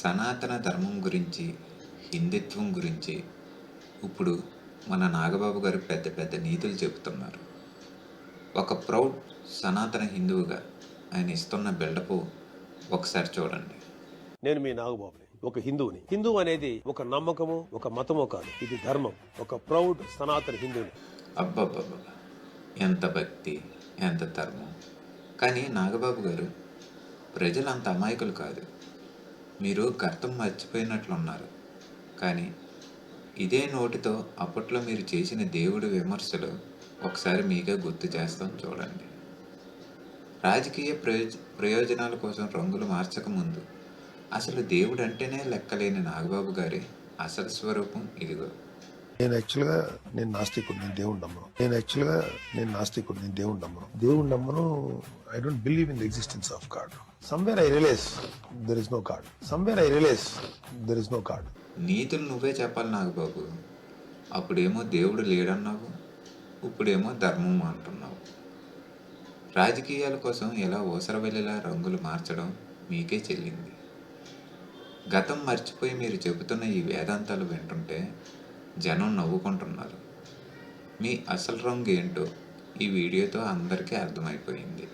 సనాతన ధర్మం గురించి, హిందుత్వం గురించి ఇప్పుడు మన నాగబాబు గారు పెద్ద పెద్ద నీతులు చెబుతున్నారు. ఒక ప్రౌడ్ సనాతన హిందువుగా ఆయన ఇస్తున్న బిల్డప్ ఒకసారి చూడండి. నేను మీ నాగబాబుని, ఒక హిందువుని. హిందువు అనేది ఒక నమ్మకము, ఒక మతమో కాదు, ఇది ధర్మం. ఒక ప్రౌడ్ సనాతన హిందువుని. అబ్బబ్బబ్బా, ఎంత భక్తి, ఎంత ధర్మం. కానీ నాగబాబు గారు, ప్రజలు అంత అమాయకులు కాదు. మీరు గతం మర్చిపోయినట్లున్నారు. కానీ ఇదే నోటితో అప్పట్లో మీరు చేసిన దేవుడి విమర్శలు ఒకసారి మీకే గుర్తు చేస్తాం చూడండి. రాజకీయ ప్రయోజనాల కోసం రంగులు మార్చకముందు అసలు దేవుడు అంటేనే లెక్కలేని నాగబాబు గారి అసలు స్వరూపం ఇదిగో. నేను నాస్తికుడు, నేను దేవుడు నమ్మను. I don't believe in the existence of God. Somewhere I realise there is no God. నీతులు నువ్వే చెప్పాలి నాగబాబు. అప్పుడేమో దేవుడు లేడన్నావు, ఇప్పుడేమో ధర్మం అంటున్నావు. రాజకీయాల కోసం ఎలా ఊసరవెల్లిలా రంగులు మార్చడం మీకే చెల్లింది. గతం మర్చిపోయి మీరు చెబుతున్న ఈ వేదాంతాలు వింటుంటే జనం నవ్వుకుంటున్నారు. మీ అసలు రంగు ఏంటో ఈ వీడియోతో అందరికీ అర్థమైపోయింది.